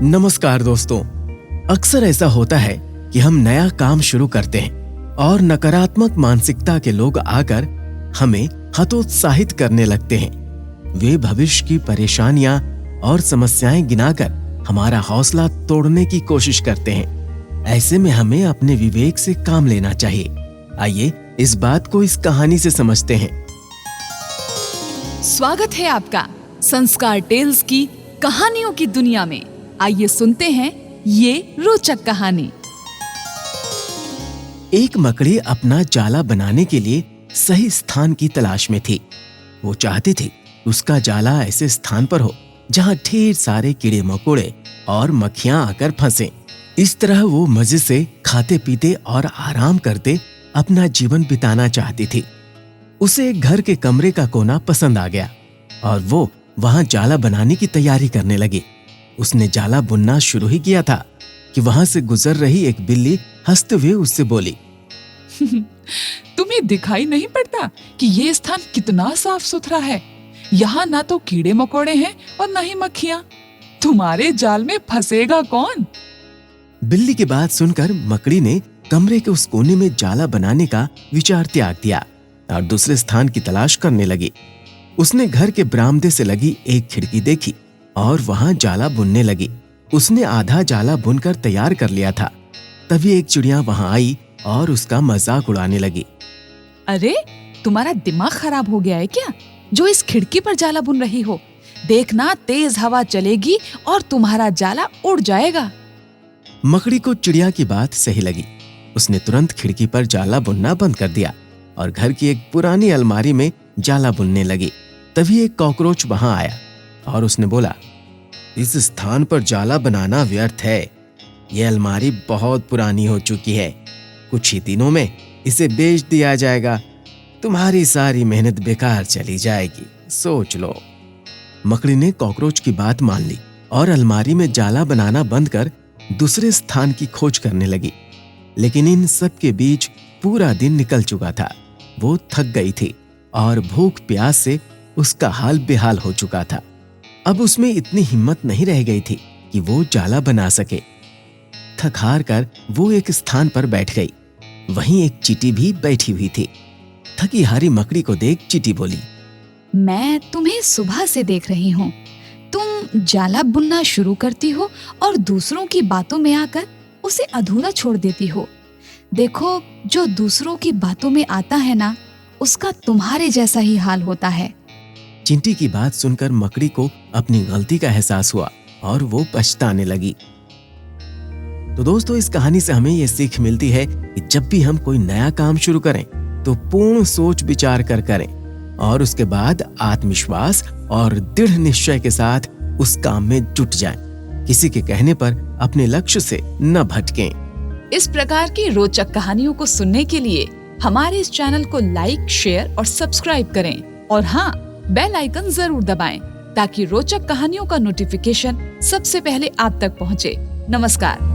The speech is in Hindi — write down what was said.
नमस्कार दोस्तों। अक्सर ऐसा होता है कि हम नया काम शुरू करते हैं और नकारात्मक मानसिकता के लोग आकर हमें हतोत्साहित करने लगते हैं। वे भविष्य की परेशानियां और समस्याएं गिनाकर हमारा हौसला तोड़ने की कोशिश करते हैं। ऐसे में हमें अपने विवेक से काम लेना चाहिए। आइए इस बात को इस कहानी से समझते हैं। स्वागत है आपका संस्कार टेल्स की कहानियों की दुनिया में। आइए सुनते हैं ये रोचक कहानी। एक मकड़ी अपना जाला बनाने के लिए सही स्थान की तलाश में थी। वो चाहती थी उसका जाला ऐसे स्थान पर हो जहां ढेर सारे कीड़े मकोड़े और मक्खियां आकर फंसे। इस तरह वो मजे से खाते पीते और आराम करते अपना जीवन बिताना चाहती थी। उसे एक घर के कमरे का कोना पसंद आ गया और वो वहां जाला बनाने की तैयारी करने लगी। उसने जाला बुनना शुरू ही किया था कि वहां से गुजर रही एक बिल्ली हंसते हुए उससे बोली, तुम्हें दिखाई नहीं पड़ता कि ये स्थान कितना साफ सुथरा है? यहाँ ना तो कीड़े मकोड़े हैं और न ही मक्खियाँ। तुम्हारे जाल में फंसेगा कौन? बिल्ली की बात सुनकर मकड़ी ने कमरे के उस कोने में जाला बनाने का विचार त्याग दिया और दूसरे स्थान की तलाश करने लगी। उसने घर के बरामदे से लगी एक खिड़की देखी और वहां जाला बुनने लगी। उसने आधा जाला बुनकर तैयार कर लिया था। तभी एक चिड़िया वहां आई और उसका मजाक उड़ाने लगी। अरे, तुम्हारा दिमाग खराब हो गया है क्या, जो इस खिड़की पर जाला बुन रही हो? देखना, तेज हवा चलेगी और तुम्हारा जाला उड़ जाएगा। मकड़ी को चिड़िया की बात सही लगी। उसने तुरंत खिड़की पर जाला बुनना बंद कर दिया और घर की एक पुरानी अलमारी में जाला बुनने लगी। तभी एक कॉकरोच वहां आया और उसने बोला, इस स्थान पर जाला बनाना व्यर्थ है। यह अलमारी बहुत पुरानी हो चुकी है। कुछ ही दिनों में इसे बेच दिया जाएगा। तुम्हारी सारी मेहनत बेकार चली जाएगी, सोच लो। मकड़ी ने कॉकरोच की बात मान ली और अलमारी में जाला बनाना बंद कर दूसरे स्थान की खोज करने लगी। लेकिन इन सब के बीच पूरा दिन निकल चुका था। वो थक गई थी और भूख प्यास से उसका हाल बेहाल हो चुका था। अब उसमें इतनी हिम्मत नहीं रह गई थी कि वो जाला बना सके। थक हार कर वो एक स्थान पर बैठ गई। वहीं एक चींटी भी बैठी हुई थी। थकी हारी मकड़ी को देख चींटी बोली, मैं तुम्हें सुबह से देख रही हूँ। तुम जाला बुनना शुरू करती हो और दूसरों की बातों में आकर उसे अधूरा छोड़ देती हो। देखो, जो दूसरों की बातों में आता है ना, उसका तुम्हारे जैसा ही हाल होता है। चींटी की बात सुनकर मकड़ी को अपनी गलती का एहसास हुआ और वो पछताने लगी। तो दोस्तों, इस कहानी से हमें ये सीख मिलती है कि जब भी हम कोई नया काम शुरू करें तो पूर्ण सोच विचार कर करें और उसके बाद आत्मविश्वास और दृढ़ निश्चय के साथ उस काम में जुट जाएं। किसी के कहने पर अपने लक्ष्य से न भटकें। इस प्रकार की रोचक कहानियों को सुनने के लिए हमारे इस चैनल को लाइक, शेयर और सब्सक्राइब करें और हाँ, बेल आइकन जरूर दबाएं ताकि रोचक कहानियों का नोटिफिकेशन सबसे पहले आप तक पहुंचे। नमस्कार।